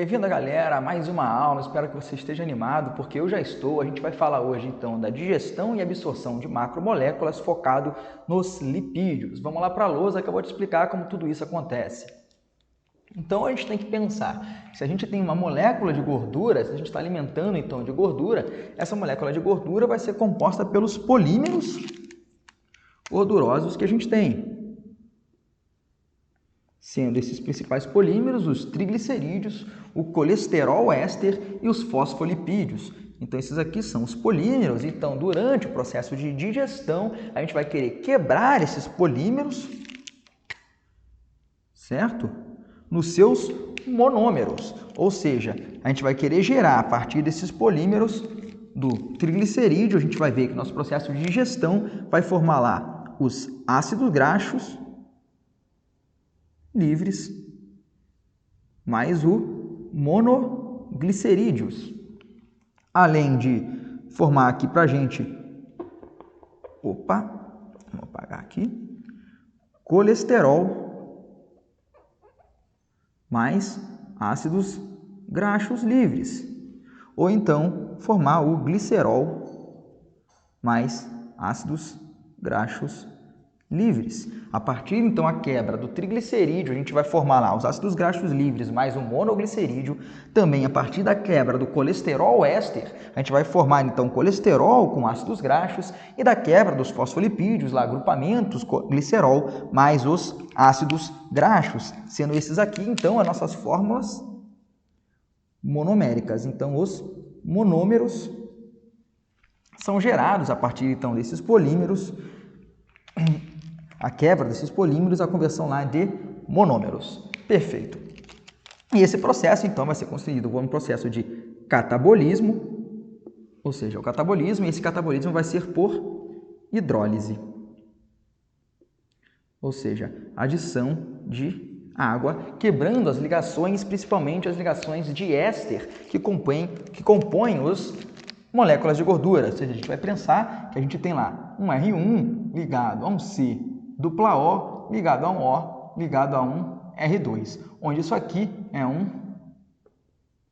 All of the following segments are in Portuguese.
Bem-vindo, galera, a mais uma aula. Espero que você esteja animado, porque eu já estou. A gente vai falar hoje, então, da digestão e absorção de macromoléculas focado nos lipídios. Vamos lá para a lousa que eu vou te explicar como tudo isso acontece. Então, a gente tem que pensar, se a gente tem uma molécula de gordura, se a gente está alimentando, então, de gordura, essa molécula de gordura vai ser composta pelos polímeros gordurosos que a gente tem. Sendo esses principais polímeros os triglicerídeos, o colesterol éster e os fosfolipídios. Então, esses aqui são os polímeros. Então, durante o processo de digestão, a gente vai querer quebrar esses polímeros, certo? Nos seus monômeros. Ou seja, a gente vai querer gerar, a partir desses polímeros do triglicerídeo, a gente vai ver que nosso processo de digestão vai formar lá os ácidos graxos livres, mais o monoglicerídeos. Além de formar aqui para a gente, vamos apagar aqui, colesterol, mais ácidos graxos livres. Ou então, formar o glicerol, mais ácidos graxos livres. A partir, então, a quebra do triglicerídeo, a gente vai formar lá os ácidos graxos livres mais o monoglicerídeo. Também, a partir da quebra do colesterol éster, a gente vai formar, então, colesterol com ácidos graxos. E da quebra dos fosfolipídios, lá, agrupamentos, glicerol mais os ácidos graxos. Sendo esses aqui, então, as nossas fórmulas monoméricas. Então, os monômeros são gerados a partir, então, desses polímeros. A quebra desses polímeros, a conversão lá de monômeros. Perfeito. E esse processo, então, vai ser construído como um processo de catabolismo, ou seja, o catabolismo, e esse catabolismo vai ser por hidrólise, ou seja, adição de água, quebrando as ligações, principalmente as ligações de éster, que compõem os moléculas de gordura. Ou seja, a gente vai pensar que a gente tem lá um R1 ligado a um C dupla O ligado a um O ligado a um R2, onde isso aqui é um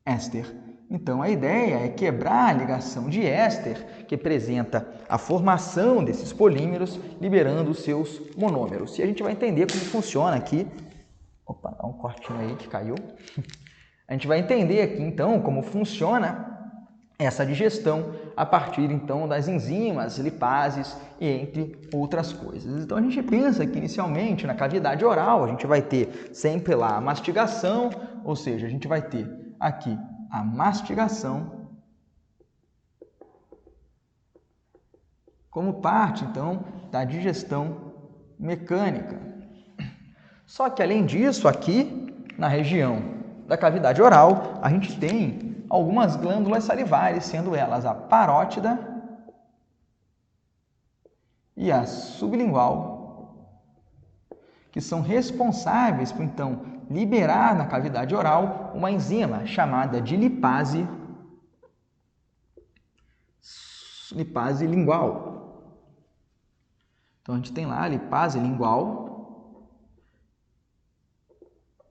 éster. Então, a ideia é quebrar a ligação de éster, que apresenta a formação desses polímeros, liberando os seus monômeros. E a gente vai entender como funciona aqui. Opa, dá um cortinho aí que caiu. A gente vai entender aqui, então, como funciona essa digestão a partir, então, das enzimas, lipases e entre outras coisas. Então, a gente pensa que, inicialmente, na cavidade oral, a gente vai ter sempre lá a mastigação, ou seja, a gente vai ter aqui a mastigação como parte, então, da digestão mecânica. Só que, além disso, aqui, na região da cavidade oral, a gente tem algumas glândulas salivares, sendo elas a parótida e a sublingual, que são responsáveis por, então, liberar na cavidade oral uma enzima chamada de lipase lingual. Então, a gente tem lá a lipase lingual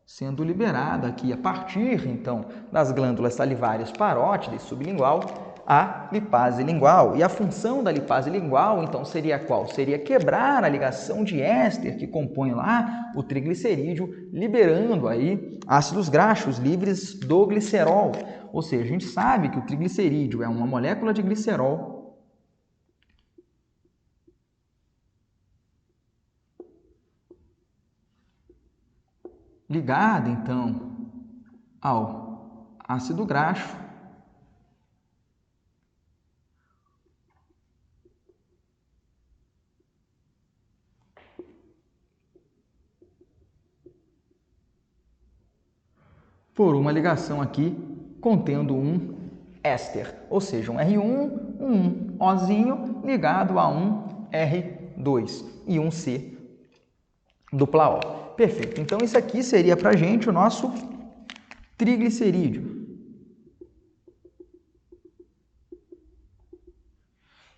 sendo liberada aqui a partir, então, das glândulas salivares parótida e sublingual, a lipase lingual. E a função da lipase lingual, então, seria qual? Seria quebrar a ligação de éster que compõe lá o triglicerídeo, liberando aí ácidos graxos livres do glicerol. Ou seja, a gente sabe que o triglicerídeo é uma molécula de glicerol ligada, então, ao ácido graxo por uma ligação aqui contendo um éster, ou seja, um R1, um Ozinho ligado a um R2 e um C dupla O. Perfeito. Então, isso aqui seria para a gente o nosso triglicerídeo.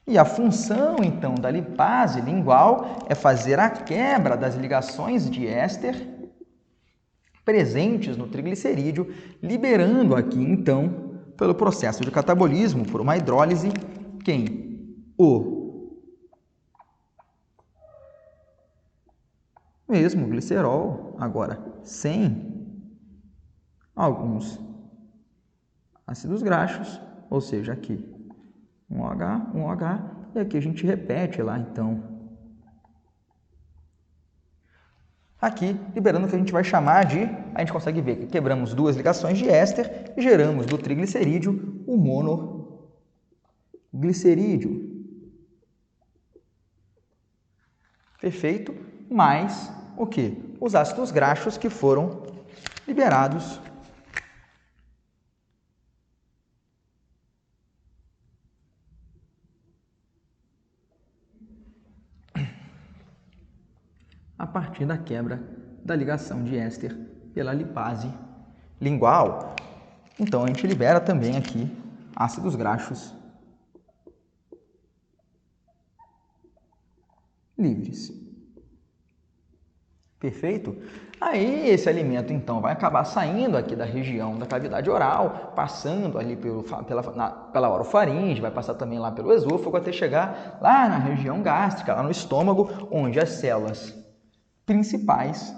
E a função, então, da lipase lingual é fazer a quebra das ligações de éster presentes no triglicerídeo, liberando aqui, então, pelo processo de catabolismo, por uma hidrólise, quem? O mesmo glicerol, agora sem alguns ácidos graxos, ou seja, aqui um OH, e aqui a gente repete lá, então, aqui, liberando o que a gente vai chamar de, a gente consegue ver que quebramos duas ligações de éster e geramos do triglicerídeo o monoglicerídeo. Perfeito? Mais o quê? Os ácidos graxos que foram liberados a partir da quebra da ligação de éster pela lipase lingual. Então, a gente libera também aqui ácidos graxos livres. Perfeito? Aí, esse alimento, então, vai acabar saindo aqui da região da cavidade oral, passando ali pela orofaringe, vai passar também lá pelo esôfago, até chegar lá na região gástrica, lá no estômago, onde as células principais,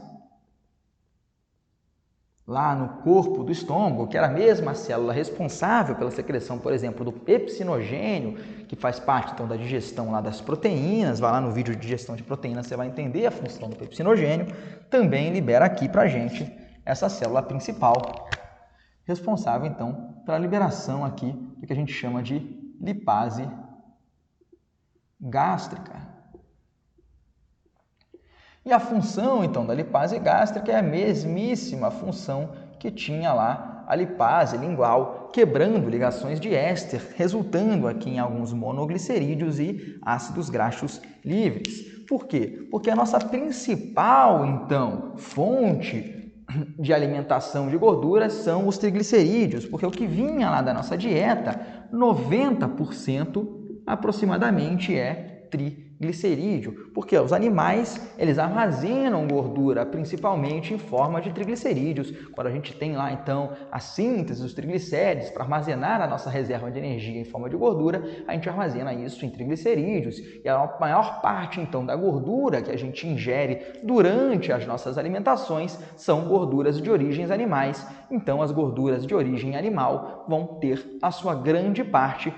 lá no corpo do estômago, que era a mesma célula responsável pela secreção, por exemplo, do pepsinogênio, que faz parte, então, da digestão lá das proteínas, vai lá no vídeo de digestão de proteínas, você vai entender a função do pepsinogênio, também libera aqui pra gente essa célula principal, responsável, então, pela liberação aqui do que a gente chama de lipase gástrica. E a função, então, da lipase gástrica é a mesmíssima função que tinha lá a lipase lingual, quebrando ligações de éster, resultando aqui em alguns monoglicerídeos e ácidos graxos livres. Por quê? Porque a nossa principal, então, fonte de alimentação de gorduras são os triglicerídeos, porque o que vinha lá da nossa dieta, 90% aproximadamente é triglicerídeo, porque os animais, eles armazenam gordura principalmente em forma de triglicerídeos. Quando a gente tem lá, então, a síntese dos triglicéridos para armazenar a nossa reserva de energia em forma de gordura, a gente armazena isso em triglicerídeos. E a maior parte, então, da gordura que a gente ingere durante as nossas alimentações são gorduras de origens animais. Então, as gorduras de origem animal vão ter a sua grande parte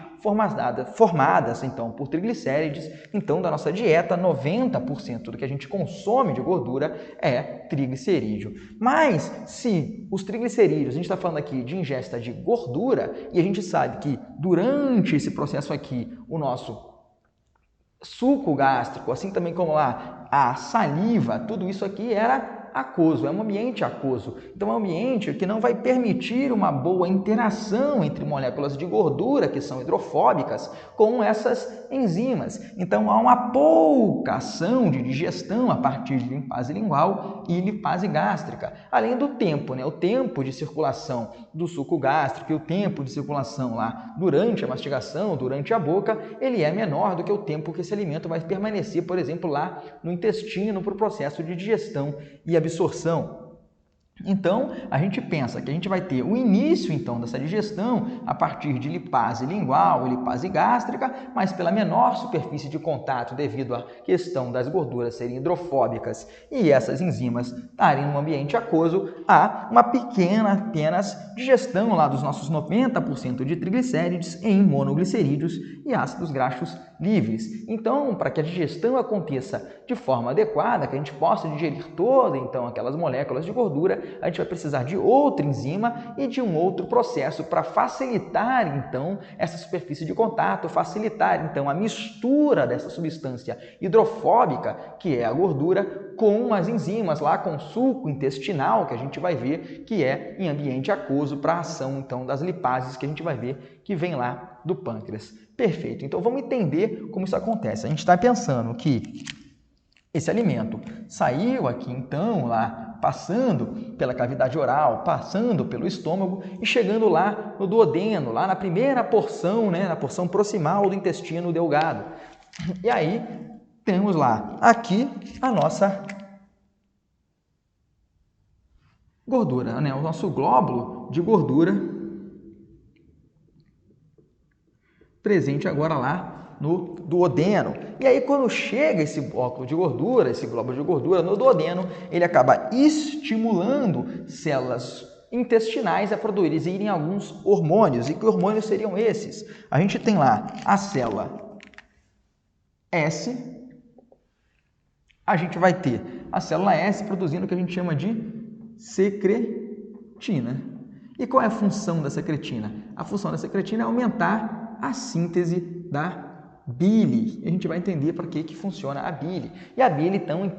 formadas então, por triglicérides. Então, da nossa dieta, 90% do que a gente consome de gordura é triglicerídeo. Mas, se os triglicerídeos, a gente está falando aqui de ingesta de gordura, e a gente sabe que durante esse processo aqui, o nosso suco gástrico, assim também como lá a saliva, tudo isso aqui era aquoso, é um ambiente aquoso. Então, é um ambiente que não vai permitir uma boa interação entre moléculas de gordura, que são hidrofóbicas, com essas enzimas. Então, há uma pouca ação de digestão a partir de lipase lingual e lipase gástrica. Além do tempo, né? O tempo de circulação do suco gástrico e o tempo de circulação lá durante a mastigação, durante a boca, ele é menor do que o tempo que esse alimento vai permanecer, por exemplo, lá no intestino para o processo de digestão e absorção. Então, a gente pensa que a gente vai ter o início, então, dessa digestão a partir de lipase lingual e lipase gástrica, mas pela menor superfície de contato devido à questão das gorduras serem hidrofóbicas e essas enzimas estarem no ambiente aquoso, há uma pequena apenas digestão lá dos nossos 90% de triglicérides em monoglicerídeos e ácidos graxos livres. Então, para que a digestão aconteça de forma adequada, que a gente possa digerir todas, então, aquelas moléculas de gordura, a gente vai precisar de outra enzima e de um outro processo para facilitar, então, essa superfície de contato, facilitar, então, a mistura dessa substância hidrofóbica, que é a gordura, com as enzimas lá, com o suco intestinal, que a gente vai ver que é em ambiente aquoso para a ação, então, das lipases que a gente vai ver que vem lá do pâncreas. Perfeito. Então, vamos entender como isso acontece. A gente está pensando que esse alimento saiu aqui, então, lá, passando pela cavidade oral, passando pelo estômago e chegando lá no duodeno, lá na primeira porção, né, na porção proximal do intestino delgado. E aí, temos lá, aqui, a nossa gordura, né? O nosso glóbulo de gordura presente agora lá no duodeno. E aí, quando chega esse glóbulo de gordura no duodeno, ele acaba estimulando células intestinais a produzirem alguns hormônios. E que hormônios seriam esses? A gente tem lá a célula S, a gente vai ter a célula S produzindo o que a gente chama de secretina. E qual é a função da secretina? A função da secretina é aumentar a síntese da bile. E a gente vai entender para que funciona a bile. E a bile, então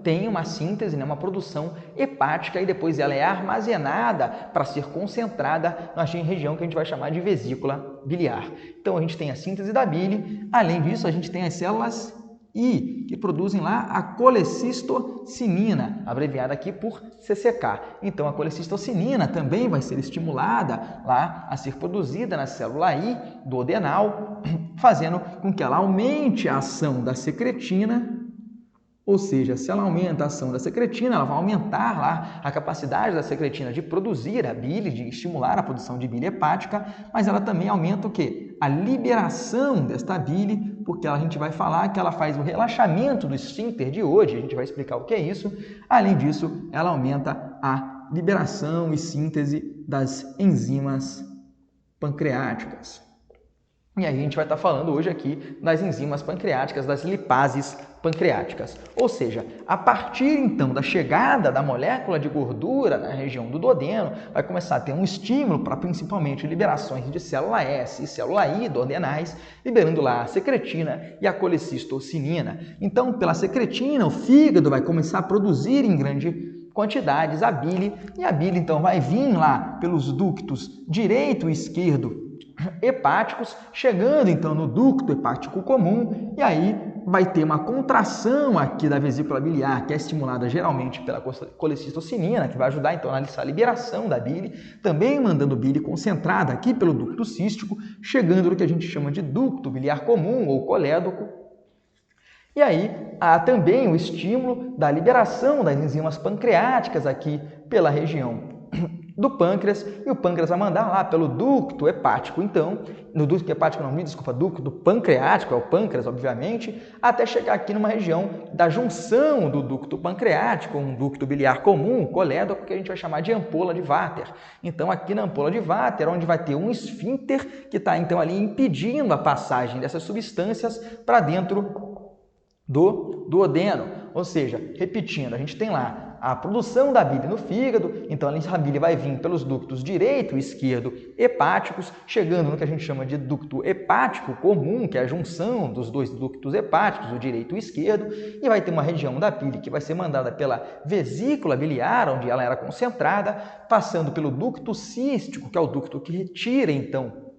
tem uma síntese, né, uma produção hepática e depois ela é armazenada para ser concentrada na região que a gente vai chamar de vesícula biliar. Então, a gente tem a síntese da bile. Além disso, a gente tem as células I, que produzem lá a colecistocinina, abreviada aqui por CCK. Então, a colecistocinina também vai ser estimulada lá a ser produzida na célula I duodenal, fazendo com que ela aumente a ação da secretina. Ou seja, se ela aumenta a ação da secretina, ela vai aumentar lá a capacidade da secretina de produzir a bile, de estimular a produção de bile hepática, mas ela também aumenta o quê? A liberação desta bile, porque a gente vai falar que ela faz o relaxamento do esfíncter de Oddi, a gente vai explicar o que é isso. Além disso, ela aumenta a liberação e síntese das enzimas pancreáticas. E aí a gente vai estar falando hoje aqui das enzimas pancreáticas, das lipases pancreáticas. Ou seja, a partir então da chegada da molécula de gordura na região do duodeno, vai começar a ter um estímulo para principalmente liberações de célula S e célula I duodenais, liberando lá a secretina e a colecistocinina. Então, pela secretina, o fígado vai começar a produzir em grande quantidades a bile, e a bile então vai vir lá pelos ductos direito e esquerdo hepáticos, chegando então no ducto hepático comum, e aí vai ter uma contração aqui da vesícula biliar, que é estimulada geralmente pela colecistocinina, que vai ajudar então na liberação da bile, também mandando bile concentrada aqui pelo ducto cístico, chegando no que a gente chama de ducto biliar comum ou colédoco. E aí há também o estímulo da liberação das enzimas pancreáticas aqui pela região do pâncreas, e o pâncreas vai mandar lá pelo ducto hepático, então, no ducto hepático não, me desculpa, ducto pancreático, é o pâncreas, obviamente, até chegar aqui numa região da junção do ducto pancreático, um ducto biliar comum, colédoco, que a gente vai chamar de ampola de Vater. Então, aqui na ampola de Vater, onde vai ter um esfíncter que está, então, ali impedindo a passagem dessas substâncias para dentro do duodeno. Ou seja, repetindo, a gente tem lá a produção da bile no fígado, então a bile vai vir pelos ductos direito e esquerdo hepáticos, chegando no que a gente chama de ducto hepático comum, que é a junção dos dois ductos hepáticos, o direito e o esquerdo, e vai ter uma região da bile que vai ser mandada pela vesícula biliar, onde ela era concentrada, passando pelo ducto cístico, que é o ducto que retira, então,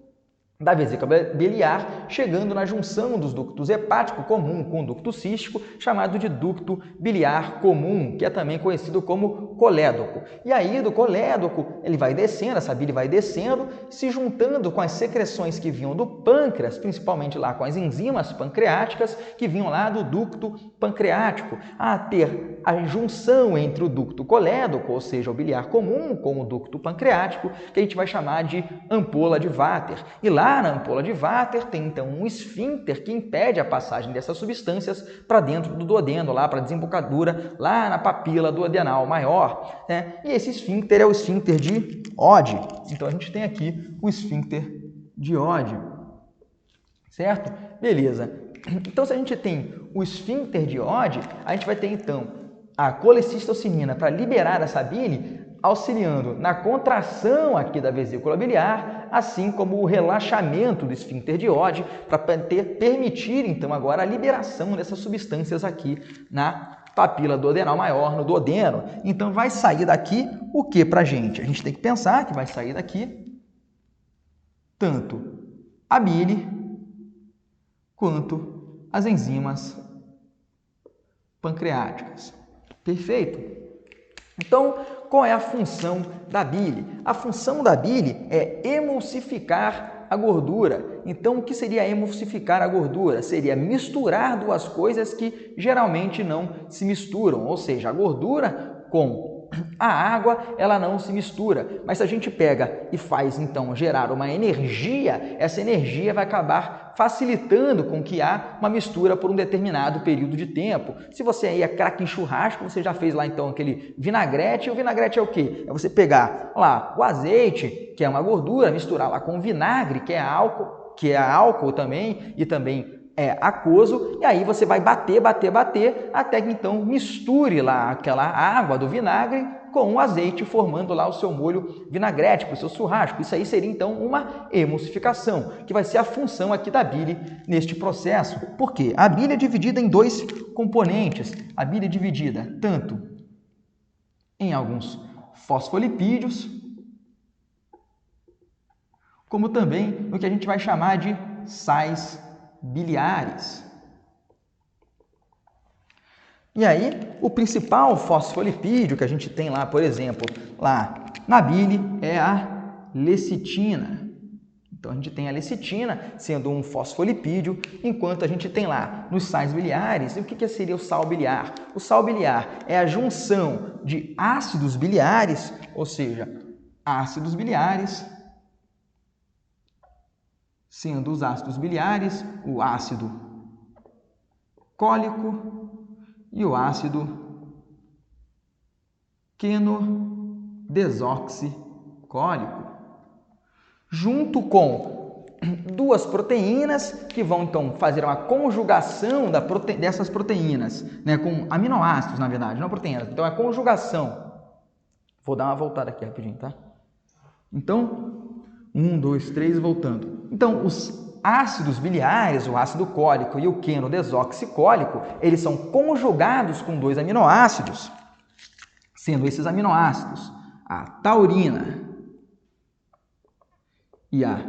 da vesícula biliar, chegando na junção dos ductos hepático comum com o ducto cístico, chamado de ducto biliar comum, que é também conhecido como colédoco. E aí, do colédoco, ele vai descendo, essa bile vai descendo, se juntando com as secreções que vinham do pâncreas, principalmente lá com as enzimas pancreáticas, que vinham lá do ducto pancreático, a ter a junção entre o ducto colédoco, ou seja, o biliar comum, com o ducto pancreático, que a gente vai chamar de ampola de Vater. E lá na ampola de Vater tem então um esfíncter que impede a passagem dessas substâncias para dentro do duodeno, lá para a desembocadura, lá na papila duodenal maior, né? E esse esfíncter é o esfíncter de Oddi. Então a gente tem aqui o esfíncter de Oddi, certo? Beleza. Então, se a gente tem o esfíncter de Oddi, a gente vai ter então a colecistocinina para liberar essa bile, auxiliando na contração aqui da vesícula biliar, assim como o relaxamento do esfíncter de Oddi, para permitir, então, agora a liberação dessas substâncias aqui na papila duodenal maior, no duodeno. Então, vai sair daqui o que para a gente? A gente tem que pensar que vai sair daqui tanto a bile quanto as enzimas pancreáticas. Perfeito? Então, qual é a função da bile? A função da bile é emulsificar a gordura. Então, o que seria emulsificar a gordura? Seria misturar duas coisas que geralmente não se misturam, ou seja, a gordura com a água ela não se mistura, mas se a gente pega e faz então gerar uma energia, essa energia vai acabar facilitando com que há uma mistura por um determinado período de tempo. Se você aí é craque em churrasco, você já fez lá então aquele vinagrete, e o vinagrete é o quê? É você pegar lá o azeite, que é uma gordura, misturar lá com o vinagre, que é álcool também, e também é aquoso, e aí você vai bater, até que então misture lá aquela água do vinagre com o azeite, formando lá o seu molho vinagrete para o seu churrasco. Isso aí seria então uma emulsificação, que vai ser a função aqui da bile neste processo. Por quê? A bile é dividida em dois componentes. A bile é dividida tanto em alguns fosfolipídios, como também no que a gente vai chamar de sais biliares. E aí, o principal fosfolipídio que a gente tem lá, por exemplo, lá na bile é a lecitina. Então, a gente tem a lecitina sendo um fosfolipídio, enquanto a gente tem lá nos sais biliares. E o que seria o sal biliar? O sal biliar é a junção de ácidos biliares, ou seja, ácidos biliares, sendo os ácidos biliares o ácido cólico e o ácido quenodesoxicólico, junto com duas proteínas que vão então fazer uma conjugação dessas proteínas, né, com aminoácidos, na verdade, não proteínas. Então, a conjugação. Vou dar uma voltada aqui rapidinho, tá? Então, 1, 2, 3, voltando. Então, os ácidos biliares, o ácido cólico e o quenodesoxicólico, eles são conjugados com dois aminoácidos, sendo esses aminoácidos a taurina e a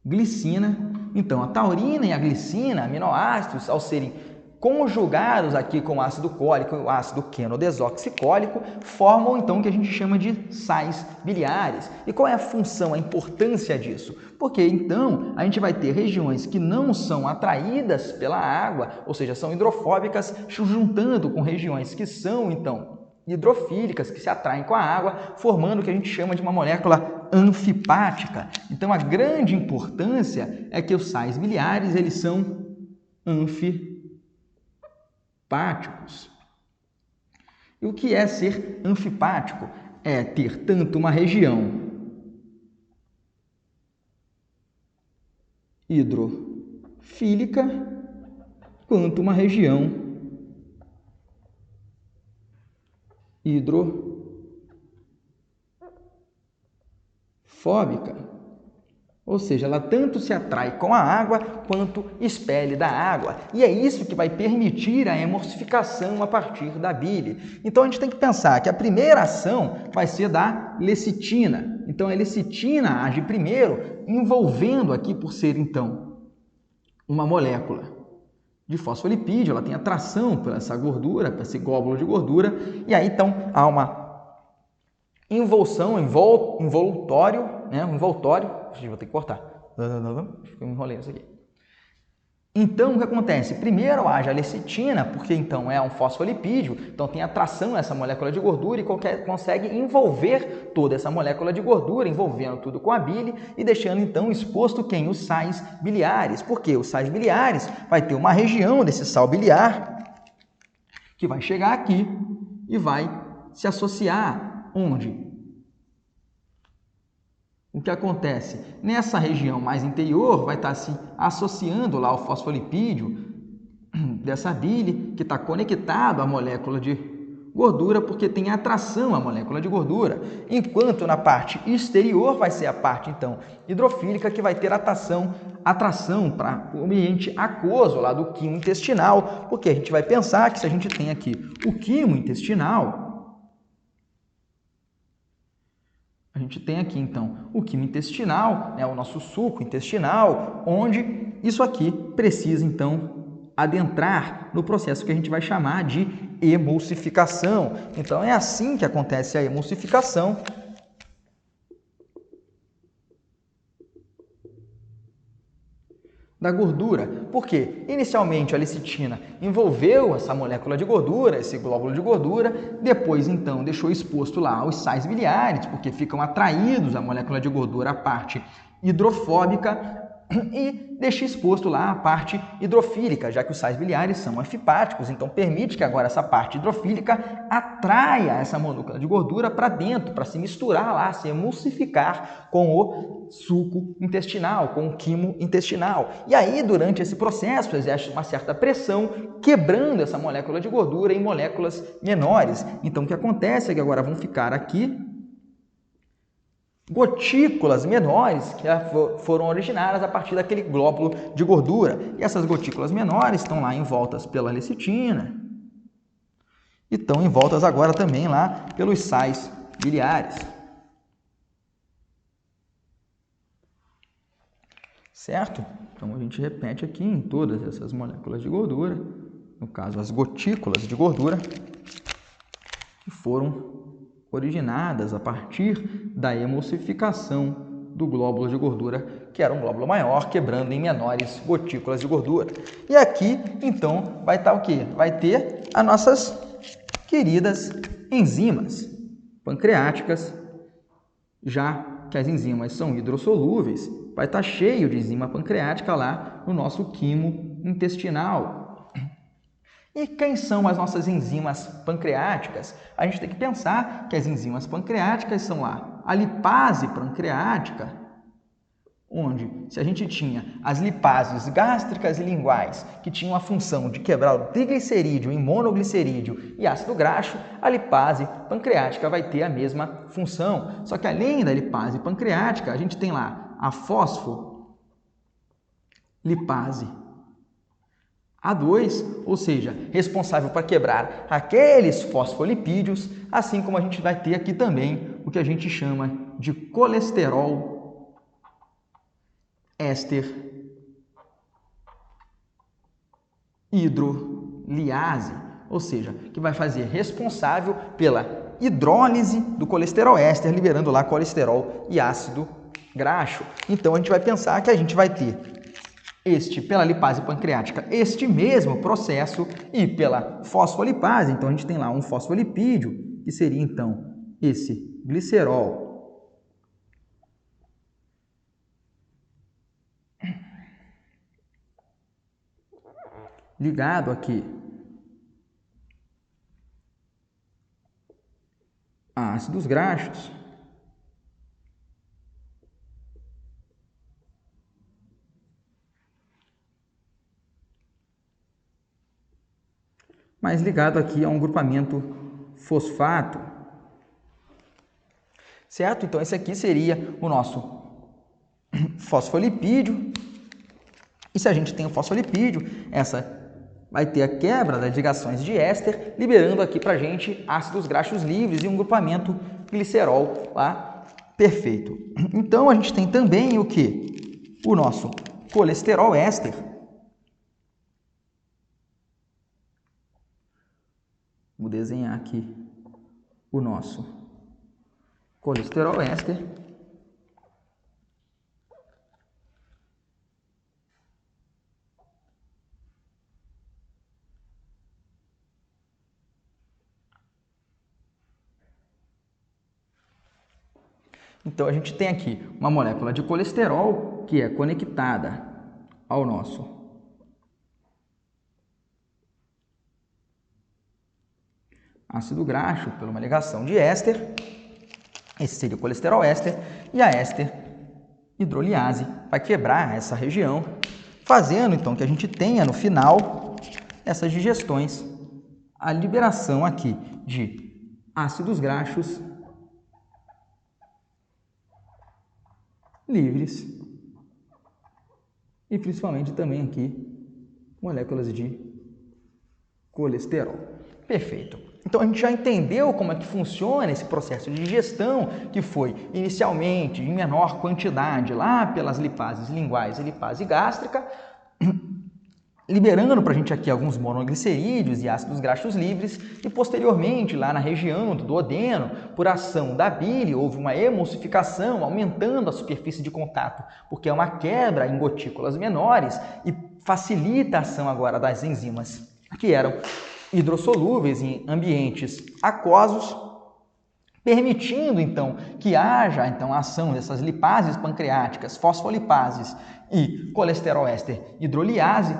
glicina. Então, a taurina e a glicina, aminoácidos, ao serem conjugados aqui com o ácido cólico e o ácido quenodesoxicólico, formam então o que a gente chama de sais biliares. E qual é a função, a importância disso? Porque então a gente vai ter regiões que não são atraídas pela água, ou seja, são hidrofóbicas, juntando com regiões que são então hidrofílicas, que se atraem com a água, formando o que a gente chama de uma molécula anfipática. Então, a grande importância é que os sais biliares, eles são anfipáticos. E o que é ser anfipático? É ter tanto uma região hidrofílica quanto uma região hidrofóbica, ou seja, ela tanto se atrai com a água quanto expele da água. E é isso que vai permitir a emulsificação a partir da bile. Então, a gente tem que pensar que a primeira ação vai ser da lecitina. Então, a lecitina age primeiro, envolvendo aqui, por ser então uma molécula de fosfolipídio, ela tem atração por essa gordura, por esse glóbulo de gordura, e aí então há uma involução, envoltório, né? Um envoltório, vou ter que cortar, eu me enrolei isso aqui. Então, o que acontece? Primeiro age a lecitina, porque então é um fosfolipídio, então tem atração a essa molécula de gordura e consegue envolver toda essa molécula de gordura, envolvendo tudo com a bile e deixando então exposto quem? Os sais biliares. Por quê? Os sais biliares vai ter uma região desse sal biliar que vai chegar aqui e vai se associar onde? O que acontece? Nessa região mais interior vai estar se associando lá ao fosfolipídio dessa bile, que está conectado à molécula de gordura, porque tem atração à molécula de gordura. Enquanto na parte exterior vai ser a parte, então, hidrofílica, que vai ter atração para o ambiente aquoso lá do quimo intestinal, porque a gente vai pensar que se a gente tem aqui o quimo intestinal, a gente tem aqui, então, o quimo intestinal, né, o nosso suco intestinal, onde isso aqui precisa, então, adentrar no processo que a gente vai chamar de emulsificação. Então, é assim que acontece a emulsificação. da gordura. Por quê? Inicialmente a lecitina envolveu essa molécula de gordura, esse glóbulo de gordura, depois então deixou exposto lá os sais biliares, porque ficam atraídos a molécula de gordura à parte hidrofóbica, e deixa exposto lá a parte hidrofílica, já que os sais biliares são anfipáticos, então permite que agora essa parte hidrofílica atraia essa molécula de gordura para dentro, para se misturar lá, se emulsificar com o suco intestinal, com o quimo intestinal. E aí, durante esse processo, exerce uma certa pressão, quebrando essa molécula de gordura em moléculas menores. Então, o que acontece é que agora vão ficar aqui gotículas menores que foram originadas a partir daquele glóbulo de gordura. E essas gotículas menores estão lá envoltas pela lecitina e estão envoltas agora também lá pelos sais biliares. Certo? Então a gente repete aqui em todas essas moléculas de gordura, no caso as gotículas de gordura, que foram originadas a partir da emulsificação do glóbulo de gordura, que era um glóbulo maior, quebrando em menores gotículas de gordura. E aqui, então, vai estar o quê? Vai ter as nossas queridas enzimas pancreáticas, já que as enzimas são hidrossolúveis, vai estar cheio de enzima pancreática lá no nosso quimo intestinal. E quem são as nossas enzimas pancreáticas? A gente tem que pensar que as enzimas pancreáticas são lá a lipase pancreática, onde se a gente tinha as lipases gástricas e linguais, que tinham a função de quebrar o triglicerídeo em monoglicerídeo e ácido graxo, a lipase pancreática vai ter a mesma função. Só que além da lipase pancreática, a gente tem lá a fosfolipase A2, ou seja, responsável por quebrar aqueles fosfolipídios, assim como a gente vai ter aqui também o que a gente chama de colesterol éster hidroliase, ou seja, que vai fazer responsável pela hidrólise do colesterol éster, liberando lá colesterol e ácido graxo. Então a gente vai pensar que a gente vai ter pela lipase pancreática, este mesmo processo, e pela fosfolipase, então a gente tem lá um fosfolipídio, que seria então esse glicerol ligado aqui a ácidos graxos, mas ligado aqui a um grupamento fosfato, certo? Então esse aqui seria o nosso fosfolipídio, e se a gente tem o fosfolipídio, essa vai ter a quebra das ligações de éster, liberando aqui para a gente ácidos graxos livres e um grupamento glicerol lá perfeito. Então a gente tem também o que? O nosso colesterol éster, vou desenhar aqui o nosso colesterol éster. Então a gente tem aqui uma molécula de colesterol que é conectada ao nosso ácido graxo por uma ligação de éster, esse seria o colesterol éster, e a éster hidroliase vai quebrar essa região, fazendo então que a gente tenha no final essas digestões, a liberação aqui de ácidos graxos livres e principalmente também aqui moléculas de colesterol. Perfeito. Então a gente já entendeu como é que funciona esse processo de digestão, que foi inicialmente em menor quantidade lá pelas lipases linguais e lipase gástrica, liberando para a gente aqui alguns monoglicerídeos e ácidos graxos livres, e posteriormente, lá na região do duodeno, por ação da bile, houve uma emulsificação, aumentando a superfície de contato, porque é uma quebra em gotículas menores e facilita a ação agora das enzimas, que eram hidrossolúveis em ambientes aquosos, permitindo, então, que haja a ação dessas lipases pancreáticas, fosfolipases e colesterol éster hidroliase,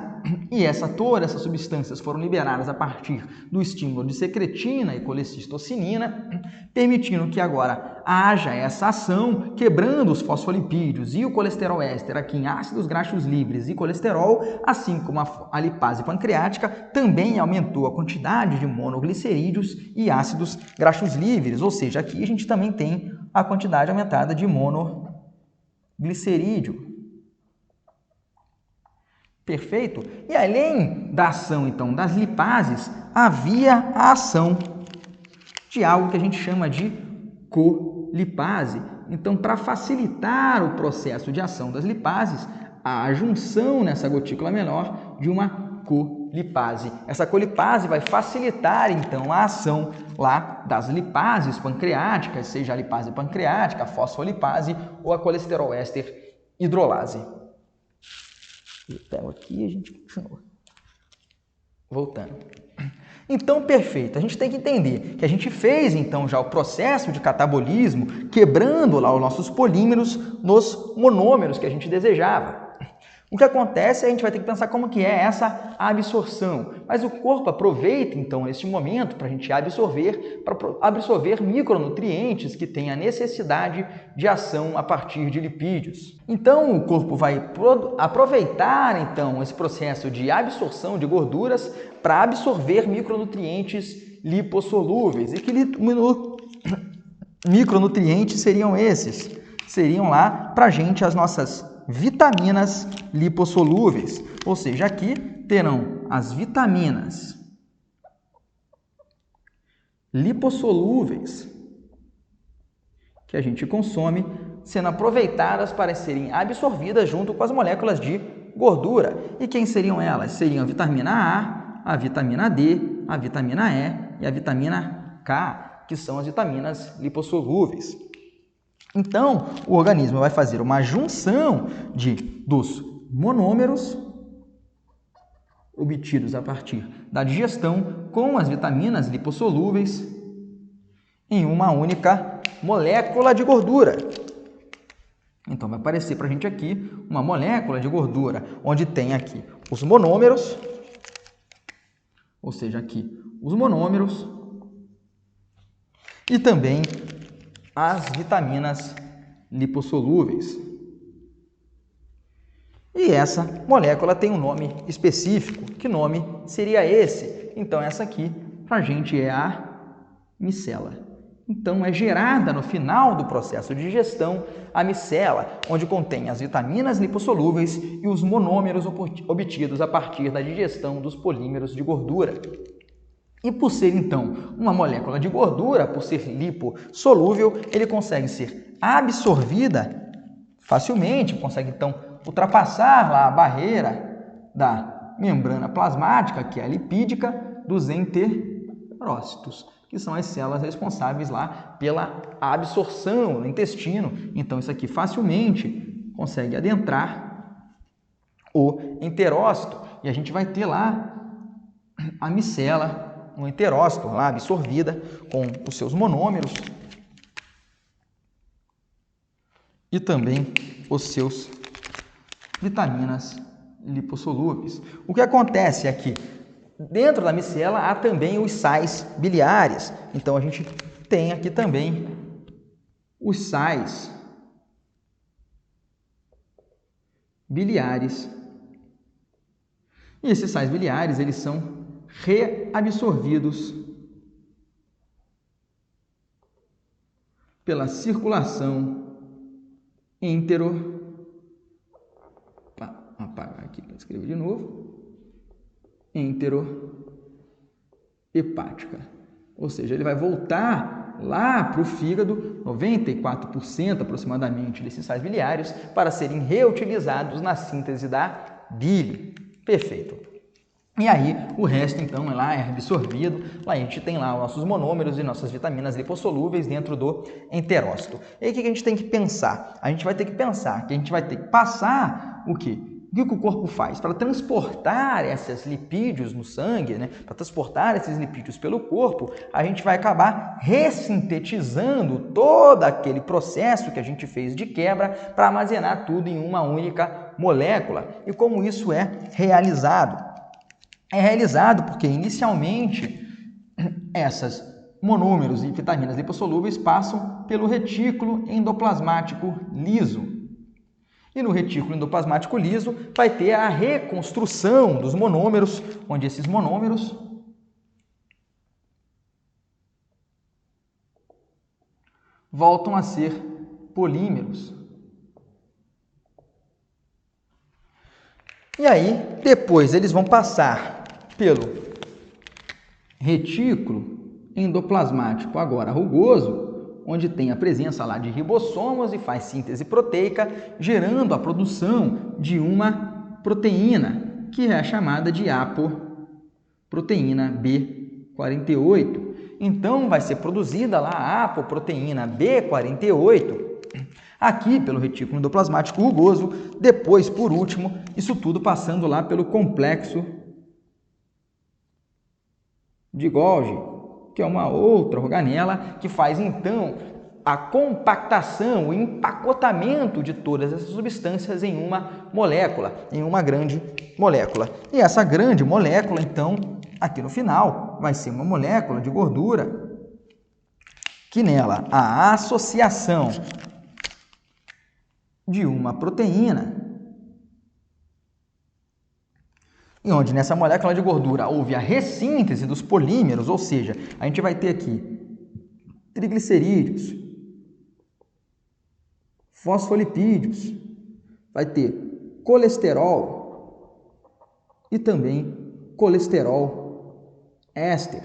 e todas essas substâncias foram liberadas a partir do estímulo de secretina e colecistocinina, permitindo que agora haja essa ação, quebrando os fosfolipídios e o colesterol éster aqui em ácidos graxos livres e colesterol, assim como a lipase pancreática também aumentou a quantidade de monoglicerídeos e ácidos graxos livres, ou seja, aqui a gente também tem a quantidade aumentada de monoglicerídeo. Perfeito? E além da ação, então, das lipases, havia a ação de algo que a gente chama de colipase. Então, para facilitar o processo de ação das lipases, há a junção nessa gotícula menor de uma colipase. Essa colipase vai facilitar, então, a ação lá das lipases pancreáticas, seja a lipase pancreática, a fosfolipase ou a colesterol éster hidrolase. Eu pego aqui e a gente continua. Voltando. Então, perfeito. A gente tem que entender que a gente fez, então, já o processo de catabolismo, quebrando lá os nossos polímeros nos monômeros que a gente desejava. O que acontece é a gente vai ter que pensar como que é essa absorção. Mas o corpo aproveita, então, neste momento para a gente absorver micronutrientes que têm a necessidade de ação a partir de lipídios. Então, o corpo vai aproveitar, então, esse processo de absorção de gorduras para absorver micronutrientes lipossolúveis. E que micronutrientes seriam esses? Seriam lá, para a gente, as nossas vitaminas lipossolúveis, ou seja, aqui terão as vitaminas lipossolúveis que a gente consome sendo aproveitadas para serem absorvidas junto com as moléculas de gordura. E quem seriam elas? Seriam a vitamina A, a vitamina D, a vitamina E e a vitamina K, que são as vitaminas lipossolúveis. Então, o organismo vai fazer uma junção dos monômeros obtidos a partir da digestão com as vitaminas lipossolúveis em uma única molécula de gordura. Então, vai aparecer para a gente aqui uma molécula de gordura, onde tem aqui os monômeros, ou seja, aqui os monômeros, e também as vitaminas lipossolúveis. E essa molécula tem um nome específico. Que nome seria esse? Então, essa aqui, para a gente, é a micela. Então, é gerada no final do processo de digestão a micela, onde contém as vitaminas lipossolúveis e os monômeros obtidos a partir da digestão dos polímeros de gordura. E por ser, então, uma molécula de gordura, por ser lipossolúvel, ele consegue ser absorvida facilmente, consegue, então, ultrapassar lá a barreira da membrana plasmática, que é a lipídica, dos enterócitos, que são as células responsáveis lá pela absorção no intestino. Então, isso aqui facilmente consegue adentrar o enterócito e a gente vai ter lá a micela no enterócito, lá absorvida com os seus monômeros e também os seus vitaminas lipossolúveis. O que acontece é que dentro da micela há também os sais biliares. Então a gente tem aqui também os sais biliares. E esses sais biliares, eles são reabsorvidos pela circulação apagar aqui para escrever de novo, enterohepática. Ou seja, ele vai voltar lá para o fígado, 94% aproximadamente desses sais biliares, para serem reutilizados na síntese da bile. Perfeito. E aí, o resto, então, lá é absorvido. Lá a gente tem lá os nossos monômeros e nossas vitaminas lipossolúveis dentro do enterócito. E aí, o que a gente tem que pensar? A gente vai ter que pensar que a gente vai ter que passar o quê? O que o corpo faz? Para transportar esses lipídios no sangue, né? Para transportar esses lipídios pelo corpo, a gente vai acabar ressintetizando todo aquele processo que a gente fez de quebra para armazenar tudo em uma única molécula. E como isso é realizado? É realizado porque, inicialmente, essas monômeros e vitaminas lipossolúveis passam pelo retículo endoplasmático liso. E no retículo endoplasmático liso vai ter a reconstrução dos monômeros, onde esses monômeros voltam a ser polímeros. E aí, depois eles vão passar pelo retículo endoplasmático agora rugoso, onde tem a presença lá de ribossomos e faz síntese proteica, gerando a produção de uma proteína, que é a chamada de apoproteína B48. Então, vai ser produzida lá a apoproteína B48, aqui pelo retículo endoplasmático rugoso, depois, por último, isso tudo passando lá pelo complexo de Golgi, que é uma outra organela que faz, então, a compactação, o empacotamento de todas essas substâncias em uma molécula, em uma grande molécula. E essa grande molécula, então, aqui no final, vai ser uma molécula de gordura que nela a associação de uma proteína, e onde nessa molécula de gordura houve a ressíntese dos polímeros, ou seja, a gente vai ter aqui triglicerídeos, fosfolipídios, vai ter colesterol e também colesterol éster,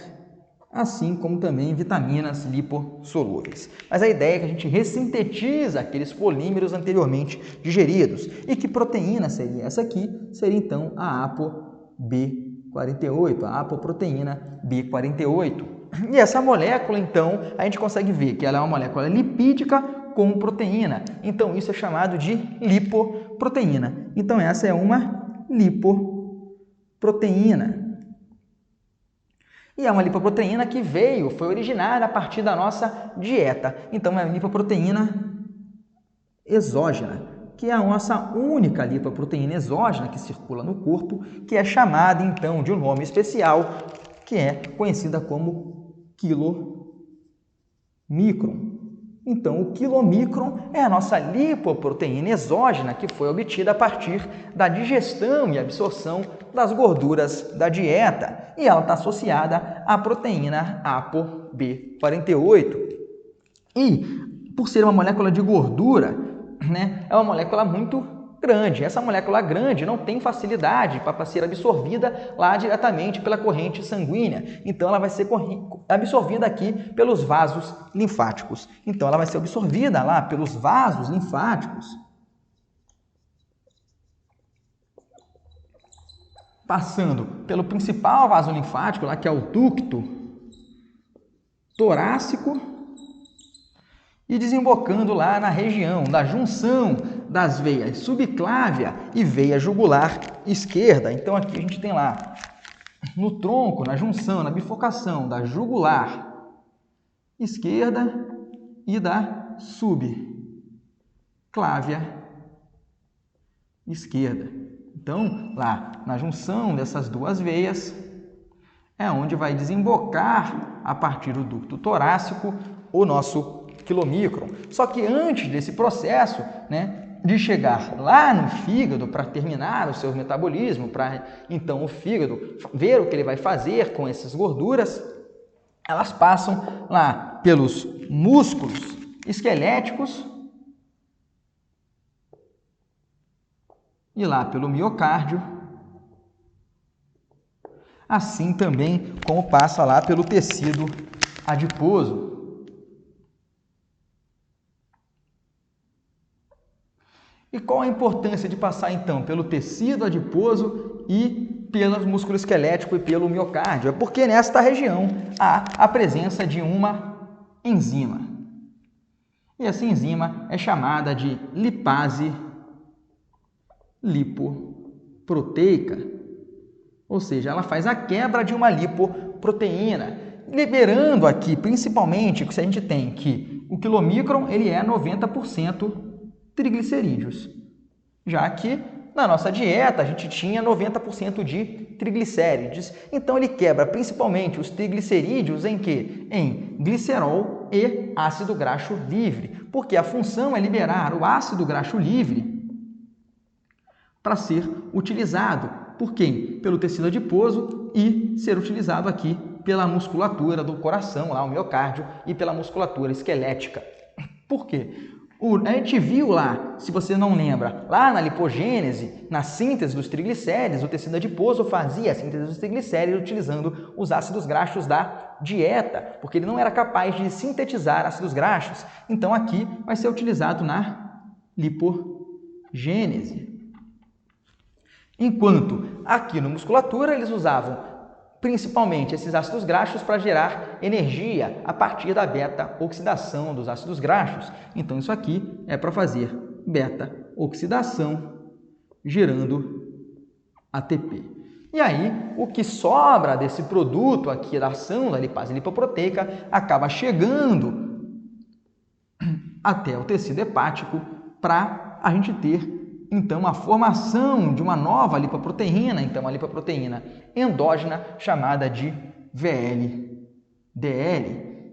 assim como também vitaminas lipossolúveis. Mas a ideia é que a gente ressintetiza aqueles polímeros anteriormente digeridos. E que proteína seria essa aqui? Seria então a ApoB48, a apoproteína B48. E essa molécula, então, a gente consegue ver que ela é uma molécula lipídica com proteína. Então, isso é chamado de lipoproteína. Então, essa é uma lipoproteína. E é uma lipoproteína que foi originada a partir da nossa dieta. Então, é uma lipoproteína exógena, que é a nossa única lipoproteína exógena que circula no corpo, que é chamada, então, de um nome especial, que é conhecida como quilomicron. Então, o quilomicron é a nossa lipoproteína exógena que foi obtida a partir da digestão e absorção das gorduras da dieta. E ela está associada à proteína ApoB48. E, por ser uma molécula de gordura, né, é uma molécula muito grande. Essa molécula grande não tem facilidade para ser absorvida lá diretamente pela corrente sanguínea. Então, ela vai ser absorvida aqui pelos vasos linfáticos. Então, ela vai ser absorvida lá pelos vasos linfáticos, passando pelo principal vaso linfático, lá que é o ducto torácico, e desembocando lá na região da junção das veias subclávia e veia jugular esquerda. Então, aqui a gente tem lá no tronco, na junção, na bifurcação da jugular esquerda e da subclávia esquerda. Então, lá na junção dessas duas veias é onde vai desembocar, a partir do ducto torácico, o nosso quilomicron. Só que antes desse processo, né, de chegar lá no fígado para terminar o seu metabolismo, para então o fígado ver o que ele vai fazer com essas gorduras, elas passam lá pelos músculos esqueléticos e lá pelo miocárdio, assim também como passa lá pelo tecido adiposo. E qual a importância de passar, então, pelo tecido adiposo e pelo músculo esquelético e pelo miocárdio. É porque nesta região há a presença de uma enzima. E essa enzima é chamada de lipase lipoproteica. Ou seja, ela faz a quebra de uma lipoproteína, liberando aqui, principalmente, se a gente tem que o quilomicron ele é 90% triglicerídeos, já que na nossa dieta a gente tinha 90% de triglicérides. Então ele quebra principalmente os triglicerídeos em quê? Em glicerol e ácido graxo livre, porque a função é liberar o ácido graxo livre para ser utilizado por quem? Pelo tecido adiposo e ser utilizado aqui pela musculatura do coração, lá o miocárdio, e pela musculatura esquelética. Por quê? A gente viu lá, se você não lembra, lá na lipogênese, na síntese dos triglicéridos, o tecido adiposo fazia a síntese dos triglicéridos utilizando os ácidos graxos da dieta, porque ele não era capaz de sintetizar ácidos graxos. Então aqui vai ser utilizado na lipogênese. Enquanto aqui na musculatura eles usavam principalmente esses ácidos graxos para gerar energia a partir da beta-oxidação dos ácidos graxos. Então isso aqui é para fazer beta-oxidação gerando ATP. E aí o que sobra desse produto aqui da ação da lipase lipoproteica acaba chegando até o tecido hepático para a gente ter então a formação de uma nova lipoproteína, então a lipoproteína endógena chamada de VLDL.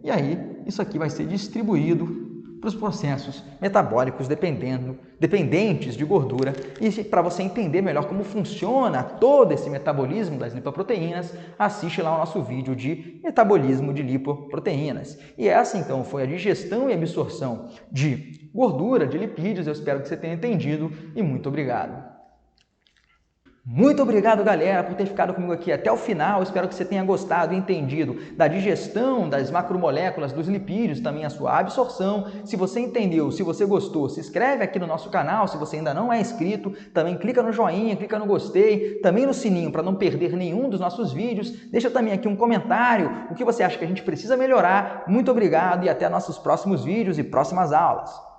E aí isso aqui vai ser distribuído para os processos metabólicos dependentes de gordura. E para você entender melhor como funciona todo esse metabolismo das lipoproteínas, assiste lá o nosso vídeo de metabolismo de lipoproteínas. E essa então foi a digestão e absorção de gordura, de lipídios. Eu espero que você tenha entendido e muito obrigado. Muito obrigado, galera, por ter ficado comigo aqui até o final. Eu espero que você tenha gostado e entendido da digestão das macromoléculas dos lipídios, também a sua absorção. Se você entendeu, se você gostou, se inscreve aqui no nosso canal. Se você ainda não é inscrito, também clica no joinha, clica no gostei, também no sininho para não perder nenhum dos nossos vídeos. Deixa também aqui um comentário, o que você acha que a gente precisa melhorar. Muito obrigado e até nossos próximos vídeos e próximas aulas.